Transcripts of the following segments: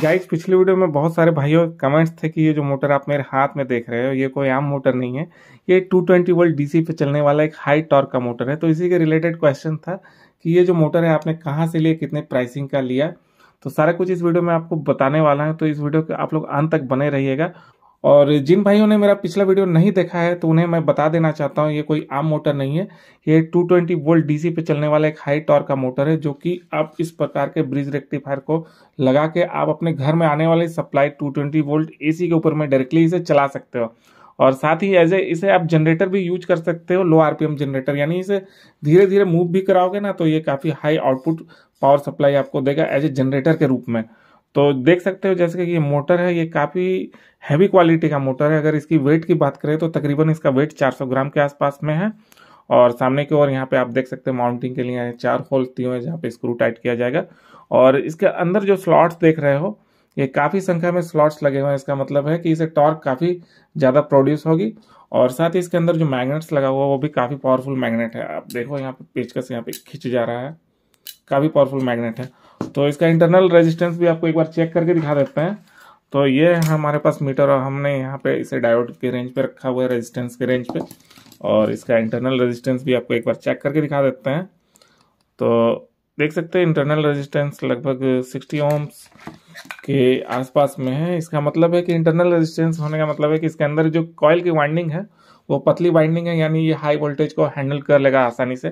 Guys पिछली video में बहुत सारे भाइयों के कमेंट्स थे कि ये जो मोटर आप मेरे हाथ में देख रहे हो ये कोई आम मोटर नहीं है। ये 220 वोल्ट डीसी पे चलने वाला एक हाई टॉर्क का मोटर है। तो इसी के रिलेटेड क्वेश्चन था कि ये जो मोटर है आपने कहाँ से लिया, कितने प्राइसिंग का लिया। तो सारा कुछ इस वीडियो में आपको बताने वाला है, तो इस वीडियो के आप लोग अंत तक बने रहिएगा। और जिन भाइयों ने मेरा पिछला वीडियो नहीं देखा है तो उन्हें मैं बता देना चाहता हूँ, ये कोई आम मोटर नहीं है। ये 220 वोल्ट डीसी पे चलने वाला एक हाई टॉर्क का मोटर है, जो कि आप इस प्रकार के ब्रिज रेक्टिफायर को लगा के आप अपने घर में आने वाले सप्लाई 220 वोल्ट एसी के ऊपर में डायरेक्टली इसे चला सकते हो। और साथ ही एज ए इसे आप जनरेटर भी यूज कर सकते हो, लो आरपीएम जनरेटर, यानी इसे धीरे धीरे मूव भी कराओगे ना तो ये काफ़ी हाई आउटपुट पावर सप्लाई आपको देगा एज ए जनरेटर के रूप में। तो देख सकते हो जैसे कि ये मोटर है, ये काफ़ी हैवी क्वालिटी का मोटर है। अगर इसकी वेट की बात करें तो तकरीबन इसका वेट 400 ग्राम के आसपास में है। और सामने की ओर यहाँ पे आप देख सकते हैं माउंटिंग के लिए 4 होल दिए हुए हैं जहाँ पे स्क्रू टाइट किया जाएगा। और इसके अंदर जो स्लॉट्स देख रहे हो, ये काफ़ी संख्या में स्लॉट्स लगे हुए हैं। इसका मतलब है कि इसे टॉर्क काफ़ी ज़्यादा प्रोड्यूस होगी। और साथ ही इसके अंदर जो मैग्नेट्स लगा हुआ है वो भी काफ़ी पावरफुल मैग्नेट है। आप देखो यहाँ पे पेचकस यहाँ पे खिंच जा रहा है, काफ़ी पावरफुल मैग्नेट है। तो इसका इंटरनल रेजिस्टेंस भी आपको एक बार चेक करके दिखा देते हैं। तो ये है हमारे पास मीटर और हमने यहाँ पे इसे डायोड के रेंज पे रखा हुआ है, रेजिस्टेंस के रेंज पे। और इसका इंटरनल रेजिस्टेंस भी आपको एक बार चेक करके दिखा देते हैं। तो देख सकते हैं इंटरनल रेजिस्टेंस लगभग 60 ओम्स के आसपास में है। इसका मतलब है कि इंटरनल रेजिस्टेंस होने का मतलब है कि इसके अंदर जो कॉइल की वाइंडिंग है वो पतली वाइंडिंग है, यानी ये हाई वोल्टेज को हैंडल कर लेगा आसानी से।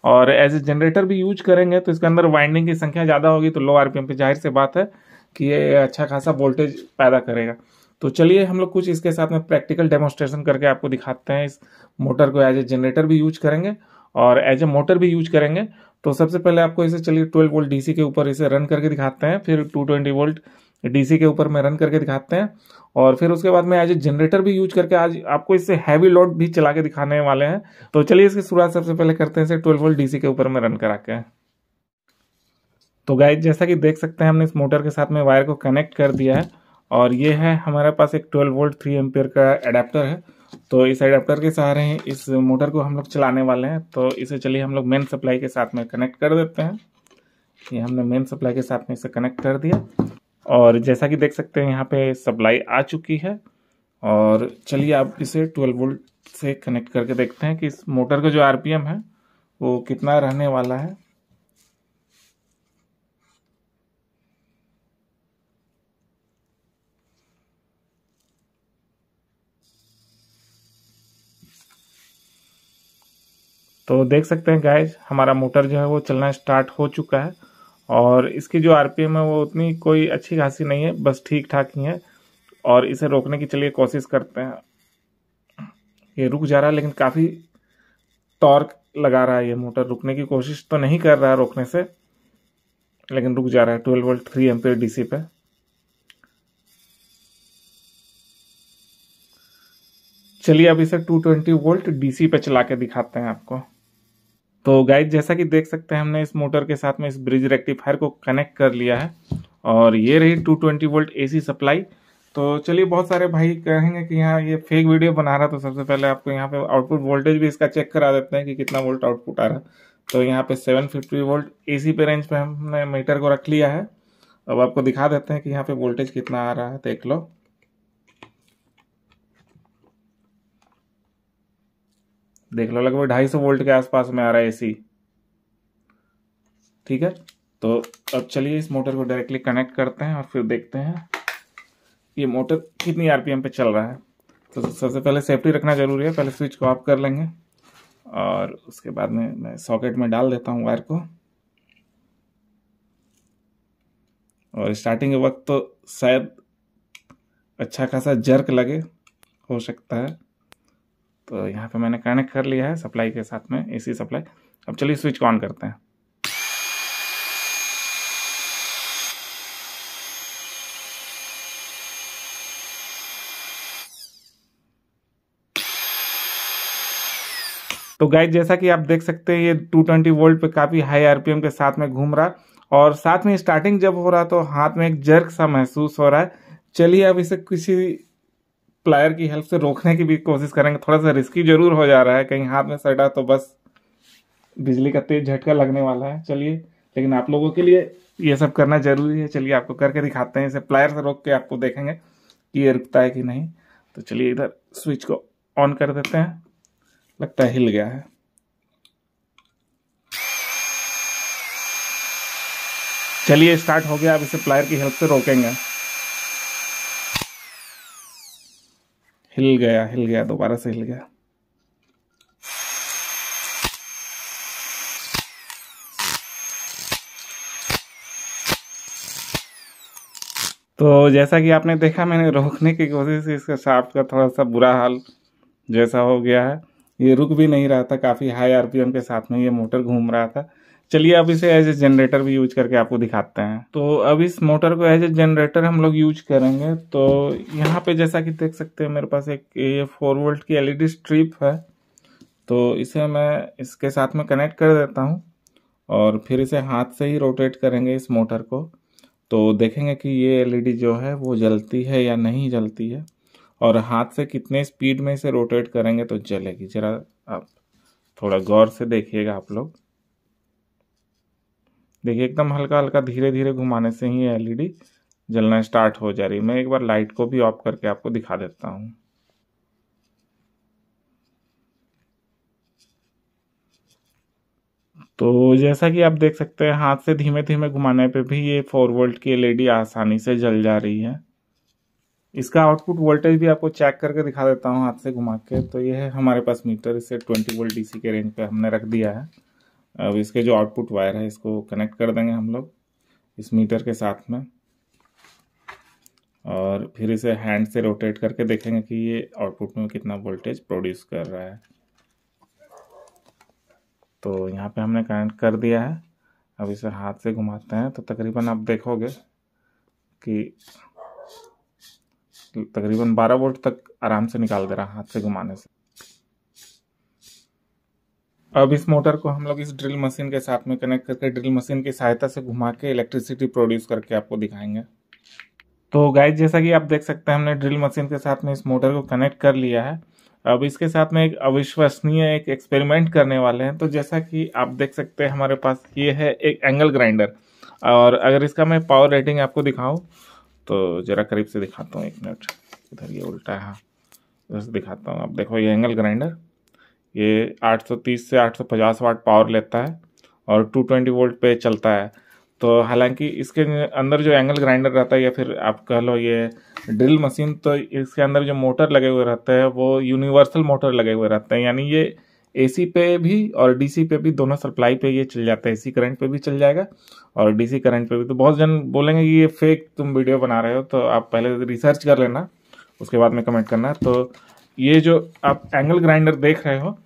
और एज ए जनरेटर भी यूज करेंगे तो इसके अंदर वाइंडिंग की संख्या ज़्यादा होगी, तो लो आरपीएम पे जाहिर से बात है कि ये अच्छा खासा वोल्टेज पैदा करेगा। तो चलिए हम लोग कुछ इसके साथ में प्रैक्टिकल डेमोन्स्ट्रेशन करके आपको दिखाते हैं। इस मोटर को एज ए जनरेटर भी यूज करेंगे और एज ए मोटर भी यूज करेंगे। तो सबसे पहले आपको इसे चलिए 12 वोल्ट डीसी के ऊपर इसे रन करके दिखाते हैं, फिर 220 वोल्ट डीसी के ऊपर में रन करके दिखाते हैं। और फिर उसके बाद में एज ए जनरेटर भी यूज करके आज आपको इससे हैवी लोड भी चला के दिखाने वाले हैं। तो चलिए इसकी शुरुआत सबसे पहले करते हैं इसे 12 वोल्ट डीसी के ऊपर में रन करा के। तो गाइस जैसा कि देख सकते हैं हमने इस मोटर के साथ में वायर को कनेक्ट कर दिया है। और ये है हमारे पास एक 12 वोल्ट 3 एम्पियर का एडाप्टर है। तो इस एडाप्टर के सहारे इस मोटर को हम लोग चलाने वाले हैं। तो इसे चलिए हम लोग मेन सप्लाई के साथ में कनेक्ट कर देते हैं। ये हमने मेन सप्लाई के साथ में इसे कनेक्ट कर दिया और जैसा कि देख सकते हैं यहाँ पे सप्लाई आ चुकी है। और चलिए आप इसे 12 वोल्ट से कनेक्ट करके देखते हैं कि इस मोटर का जो आरपीएम है वो कितना रहने वाला है। तो देख सकते हैं गाइस हमारा मोटर जो है वो चलना स्टार्ट हो चुका है। और इसकी जो आरपीएम है वो उतनी कोई अच्छी खासी नहीं है, बस ठीक ठाक ही है। और इसे रोकने की चलिए कोशिश करते हैं। ये रुक जा रहा है लेकिन काफ़ी टॉर्क लगा रहा है ये मोटर। रुकने की कोशिश तो नहीं कर रहा है रोकने से, लेकिन रुक जा रहा है 12 वोल्ट 3 एम्पियर डीसी पे। चलिए अब इसे 220 वोल्ट डीसी पे चला के दिखाते हैं आपको। तो गाइस जैसा कि देख सकते हैं हमने इस मोटर के साथ में इस ब्रिज रेक्टिफायर को कनेक्ट कर लिया है और ये रही 220 वोल्ट एसी सप्लाई। तो चलिए बहुत सारे भाई कहेंगे कि यहाँ ये फेक वीडियो बना रहा, तो सबसे पहले आपको यहाँ पे आउटपुट वोल्टेज भी इसका चेक करा देते हैं कि कितना वोल्ट आउटपुट आ रहा है। तो यहाँ पे 750 वोल्ट एसी पे रेंज पे हमने मीटर को रख लिया है। अब आपको दिखा देते हैं कि यहाँ पे वोल्टेज कितना आ रहा है, देख लो। देख लो लगभग 250 वोल्ट के आसपास में आ रहा है एसी। ठीक है, तो अब चलिए इस मोटर को डायरेक्टली कनेक्ट करते हैं और फिर देखते हैं ये मोटर कितनी आरपीएम पे चल रहा है। तो सबसे पहले सेफ्टी रखना जरूरी है, पहले स्विच को ऑफ कर लेंगे और उसके बाद में मैं सॉकेट में डाल देता हूँ वायर को। और स्टार्टिंग के वक्त तो शायद अच्छा खासा जर्क लगे, हो सकता है। तो यहाँ पे मैंने कनेक्ट कर लिया है सप्लाई के साथ में, एसी सप्लाई। अब चलिए स्विच को ऑन करते हैं। तो गाइस जैसा कि आप देख सकते हैं ये 220 वोल्ट पे काफ़ी हाई आरपीएम के साथ में घूम रहा है। और साथ में स्टार्टिंग जब हो रहा तो हाथ में एक जर्क सा महसूस हो रहा है। चलिए अब इसे किसी प्लायर की हेल्प से रोकने की भी कोशिश करेंगे। थोड़ा सा रिस्की जरूर हो जा रहा है, कहीं हाथ में सटा तो बस बिजली का तेज झटका लगने वाला है। चलिए, लेकिन आप लोगों के लिए ये सब करना जरूरी है। चलिए आपको करके दिखाते हैं। इसे प्लायर से रोक के आपको देखेंगे कि ये रुकता है कि नहीं। तो चलिए इधर स्विच को ऑन कर देते हैं। लगता है हिल गया है। चलिए स्टार्ट हो गया। अब इसे प्लायर की हेल्प से रोकेंगे। हिल गया, दोबारा से हिल गया। तो जैसा कि आपने देखा, मैंने रोकने की कोशिश की, इसका शाफ्ट का थोड़ा सा बुरा हाल जैसा हो गया है। ये रुक भी नहीं रहा था, काफ़ी हाई आरपीएम के साथ में ये मोटर घूम रहा था। चलिए अब इसे एज ए जनरेटर भी यूज करके आपको दिखाते हैं। तो अब इस मोटर को एज ए जनरेटर हम लोग यूज करेंगे। तो यहाँ पे जैसा कि देख सकते हैं मेरे पास एक ये 4 वोल्ट की एलईडी स्ट्रिप है। तो इसे मैं इसके साथ में कनेक्ट कर देता हूँ और फिर इसे हाथ से ही रोटेट करेंगे इस मोटर को। तो देखेंगे कि ये एलईडी जो है वो जलती है या नहीं जलती है, और हाथ से कितने स्पीड में इसे रोटेट करेंगे तो जलेगी। जरा आप थोड़ा गौर से देखिएगा आप लोग। देखिए एकदम हल्का हल्का धीरे धीरे घुमाने से ही एलईडी जलना स्टार्ट हो जा रही है। मैं एक बार लाइट को भी ऑफ करके आपको दिखा देता हूँ। तो जैसा कि आप देख सकते हैं, हाथ से धीमे धीमे घुमाने पे भी ये 4 वोल्ट की एलईडी आसानी से जल जा रही है। इसका आउटपुट वोल्टेज भी आपको चेक करके दिखा देता हूँ हाथ से घुमा के। तो ये है हमारे पास मीटर। इसे 20 वोल्ट डीसी के रेंज पे हमने रख दिया है। अब इसके जो आउटपुट वायर है इसको कनेक्ट कर देंगे हम लोग इस मीटर के साथ में, और फिर इसे हैंड से रोटेट करके देखेंगे कि ये आउटपुट में कितना वोल्टेज प्रोड्यूस कर रहा है। तो यहाँ पे हमने कनेक्ट कर दिया है। अब इसे हाथ से घुमाते हैं तो तकरीबन आप देखोगे कि तकरीबन 12 वोल्ट तक आराम से निकाल दे रहा है हाथ से घुमाने से। अब इस मोटर को हम लोग इस ड्रिल मशीन के साथ में कनेक्ट करके ड्रिल मशीन की सहायता से घुमा के इलेक्ट्रिसिटी प्रोड्यूस करके आपको दिखाएंगे। तो गाइस जैसा कि आप देख सकते हैं, हमने ड्रिल मशीन के साथ में इस मोटर को कनेक्ट कर लिया है। अब इसके साथ में एक अविश्वसनीय एक एक्सपेरिमेंट करने वाले हैं। तो जैसा कि आप देख सकते हैं हमारे पास ये है एक एंगल ग्राइंडर, और अगर इसका मैं पावर रेटिंग आपको दिखाऊं तो जरा करीब से दिखाता हूँ। 1 मिनट, इधर ये उल्टा है, हाँ इधर से दिखाता हूँ। आप देखो ये एंगल ग्राइंडर, ये 830 से 850 वाट पावर लेता है और 220 वोल्ट पे चलता है। तो हालांकि इसके अंदर जो एंगल ग्राइंडर रहता है, या फिर आप कह लो ये ड्रिल मशीन, तो इसके अंदर जो मोटर लगे हुए रहते हैं वो यूनिवर्सल मोटर लगे हुए रहते हैं। यानी ये एसी पे भी और डीसी पे भी, दोनों सप्लाई पे ये चल जाता है। एसी करंट पे भी चल जाएगा और डीसी करंट पे भी। तो बहुत जन बोलेंगे कि ये फेक तुम वीडियो बना रहे हो, तो आप पहले रिसर्च कर लेना, उसके बाद में कमेंट करना। तो ये जो आप एंगल ग्राइंडर देख रहे हो,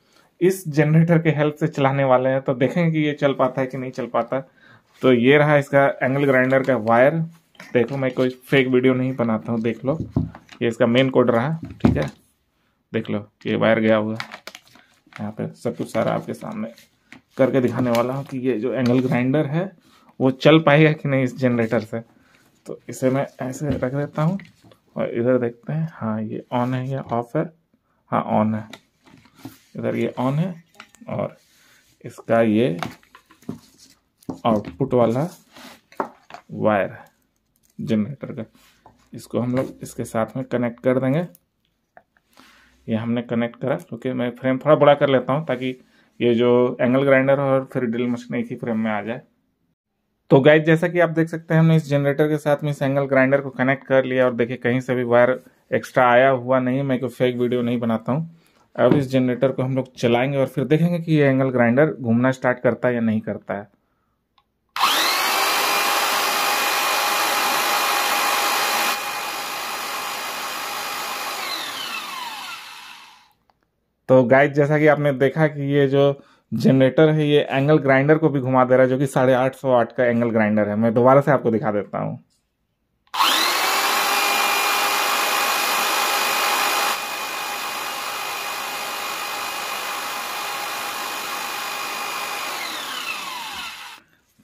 इस जनरेटर के हेल्प से चलाने वाले हैं। तो देखेंगे कि ये चल पाता है कि नहीं चल पाता। तो ये रहा इसका एंगल ग्राइंडर का वायर। देखो मैं कोई फेक वीडियो नहीं बनाता हूँ, देख लो। ये इसका मेन कोड रहा, ठीक है, देख लो ये वायर गया हुआ है। यहाँ पे सब कुछ सारा आपके सामने करके दिखाने वाला हूँ कि ये जो एंगल ग्राइंडर है वो चल पाएगा कि नहीं इस जनरेटर से। तो इसे मैं ऐसे रख देता हूँ और इधर देखते हैं। हाँ ये ऑन है या ऑफ है? हाँ ऑन है। इधर ये ऑन है और इसका ये आउटपुट वाला वायर है जनरेटर का, इसको हम लोग इसके साथ में कनेक्ट कर देंगे। ये हमने कनेक्ट करा। क्योंकि मैं फ्रेम थोड़ा बड़ा कर लेता हूँ ताकि ये जो एंगल ग्राइंडर और फिर ड्रिल मशीन एक ही फ्रेम में आ जाए। तो गाइस जैसा कि आप देख सकते हैं, हमने इस जनरेटर के साथ में इस एंगल ग्राइंडर को कनेक्ट कर लिया और देखिए कहीं से भी वायर एक्स्ट्रा आया हुआ नहीं। मैं कोई फेक वीडियो नहीं बनाता हूँ। अब इस जनरेटर को हम लोग चलाएंगे और फिर देखेंगे कि ये एंगल ग्राइंडर घूमना स्टार्ट करता है या नहीं करता है। तो गाइस जैसा कि आपने देखा कि ये जो जनरेटर है ये एंगल ग्राइंडर को भी घुमा दे रहा है, जो कि 850 वाट का एंगल ग्राइंडर है। मैं दोबारा से आपको दिखा देता हूँ।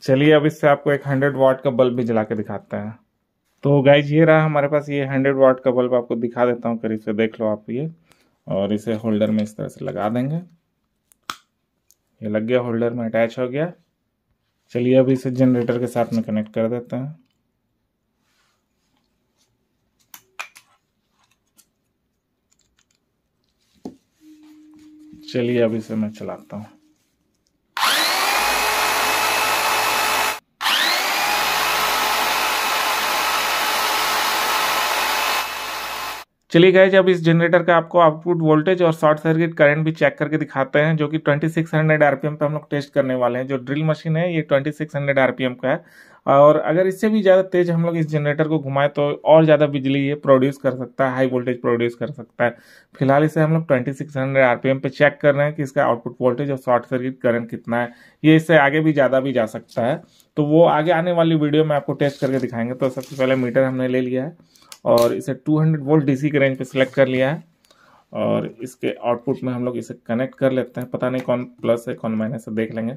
चलिए अब इससे आपको एक 100 वाट का बल्ब भी जला के दिखाते हैं। तो गाइज ये रहा हमारे पास ये 100 वाट का बल्ब। आपको दिखा देता हूँ करीब से, देख लो आप ये। और इसे होल्डर में इस तरह से लगा देंगे। ये लग गया, होल्डर में अटैच हो गया। चलिए अब इसे जनरेटर के साथ में कनेक्ट कर देते हैं। चलिए अब इसे मैं चलाता हूँ। चलिए गाइस, अब इस जनरेटर का आपको आउटपुट वोल्टेज और शॉर्ट सर्किट करंट भी चेक करके दिखाते हैं, जो कि 2600 आरपीएम पे हम लोग टेस्ट करने वाले हैं। जो ड्रिल मशीन है ये 2600 आरपीएम का है, और अगर इससे भी ज़्यादा तेज हम लोग इस जनरेटर को घुमाएं तो और ज़्यादा बिजली ये प्रोड्यूस कर सकता है, हाई वोल्टेज प्रोड्यूस कर सकता है। फिलहाल इसे हम लोग 2600 आरपीएम पे चेक कर रहे हैं कि इसका आउटपुट वोल्टेज और शॉर्ट सर्किट करंट कितना है। ये इससे आगे भी ज़्यादा भी जा सकता है, तो वो आगे आने वाली वीडियो में आपको टेस्ट करके दिखाएंगे। तो सबसे पहले मीटर हमने ले लिया है और इसे 200 वोल्ट डीसी के रेंज पे सिलेक्ट कर लिया है, और इसके आउटपुट में हम लोग इसे कनेक्ट कर लेते हैं। पता नहीं कौन प्लस है कौन माइनस है, देख लेंगे।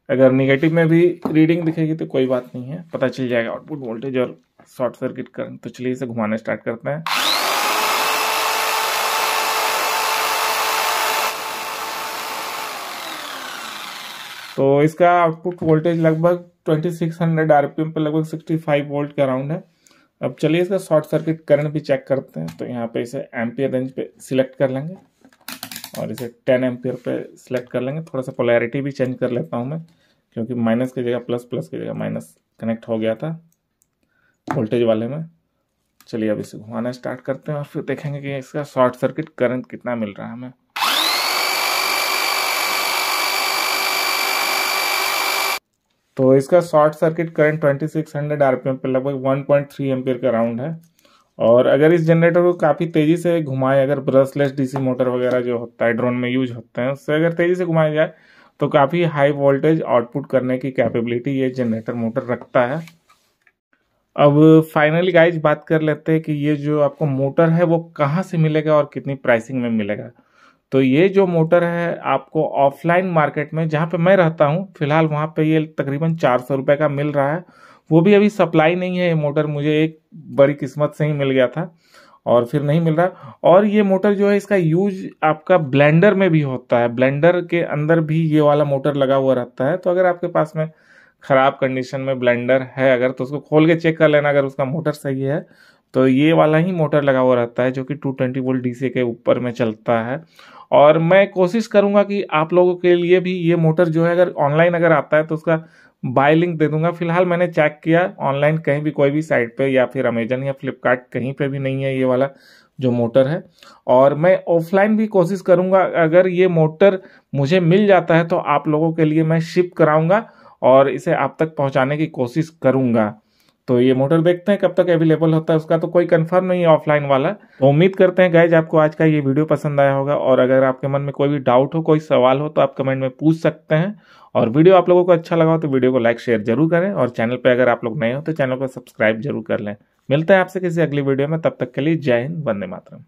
अगर निगेटिव में भी रीडिंग दिखेगी तो कोई बात नहीं है, पता चल जाएगा आउटपुट वोल्टेज और शॉर्ट सर्किट करंट। तो चलिए इसे घुमाना स्टार्ट करते हैं। तो इसका आउटपुट वोल्टेज लगभग 2600 आरपीएम पे लगभग 65 वोल्ट के अराउंड है। अब चलिए इसका शॉर्ट सर्किट करंट भी चेक करते हैं। तो यहाँ पे इसे एम्पियर रेंज पे सिलेक्ट कर लेंगे और इसे 10 एम्पियर पे सिलेक्ट कर लेंगे। थोड़ा सा पोलैरिटी भी चेंज कर लेता हूँ मैं, क्योंकि माइनस की जगह प्लस, प्लस की जगह माइनस कनेक्ट हो गया था वोल्टेज वाले में। चलिए अब इसे घुमाना स्टार्ट करते हैं और फिर देखेंगे कि इसका शॉर्ट सर्किट करंट कितना मिल रहा है हमें। तो इसका शॉर्ट सर्किट करंट 2600 आरपीएम पे लगभग 1.3 एम्पियर का राउंड है। और अगर इस जनरेटर को काफ़ी तेज़ी से घुमाएं, अगर ब्रशलेस डीसी मोटर वगैरह जो होता है ड्रोन में यूज होते हैं, उससे अगर तेज़ी से घुमाया जाए तो काफ़ी हाई वोल्टेज आउटपुट करने की कैपेबिलिटी ये जनरेटर मोटर रखता है। अब फाइनली गाइज बात कर लेते हैं कि ये जो आपको मोटर है वो कहाँ से मिलेगा और कितनी प्राइसिंग में मिलेगा। तो ये जो मोटर है आपको ऑफलाइन मार्केट में, जहाँ पे मैं रहता हूँ फिलहाल, वहाँ पे ये तकरीबन 400 रुपये का मिल रहा है। वो भी अभी सप्लाई नहीं है। ये मोटर मुझे एक बड़ी किस्मत से ही मिल गया था और फिर नहीं मिल रहा। और ये मोटर जो है इसका यूज आपका ब्लेंडर में भी होता है, ब्लेंडर के अंदर भी ये वाला मोटर लगा हुआ रहता है। तो अगर आपके पास में ख़राब कंडीशन में ब्लेंडर है अगर, तो उसको खोल के चेक कर लेना। अगर उसका मोटर सही है तो ये वाला ही मोटर लगा हुआ रहता है, जो कि 220 वोल्ट डीसी के ऊपर में चलता है। और मैं कोशिश करूंगा कि आप लोगों के लिए भी ये मोटर जो है अगर ऑनलाइन अगर आता है तो उसका बाय लिंक दे दूंगा। फिलहाल मैंने चेक किया ऑनलाइन, कहीं भी कोई भी साइट पे या फिर अमेजन या फ्लिपकार्ट कहीं पे भी नहीं है ये वाला जो मोटर है। और मैं ऑफलाइन भी कोशिश करूंगा, अगर ये मोटर मुझे मिल जाता है तो आप लोगों के लिए मैं शिप कराऊंगा और इसे आप तक पहुंचाने की कोशिश करूंगा। तो ये मोटर देखते हैं कब तक अवेलेबल होता है, उसका तो कोई कंफर्म नहीं है ऑफलाइन वाला। तो उम्मीद करते हैं गाइज आपको आज का ये वीडियो पसंद आया होगा, और अगर आपके मन में कोई भी डाउट हो, कोई सवाल हो, तो आप कमेंट में पूछ सकते हैं। और वीडियो आप लोगों को अच्छा लगा हो तो वीडियो को लाइक शेयर जरूर करें, और चैनल पर अगर आप लोग नए हो तो चैनल को सब्सक्राइब जरूर कर लें। मिलते हैं आपसे किसी अगली वीडियो में, तब तक के लिए जय हिंद, वंदे मातरम।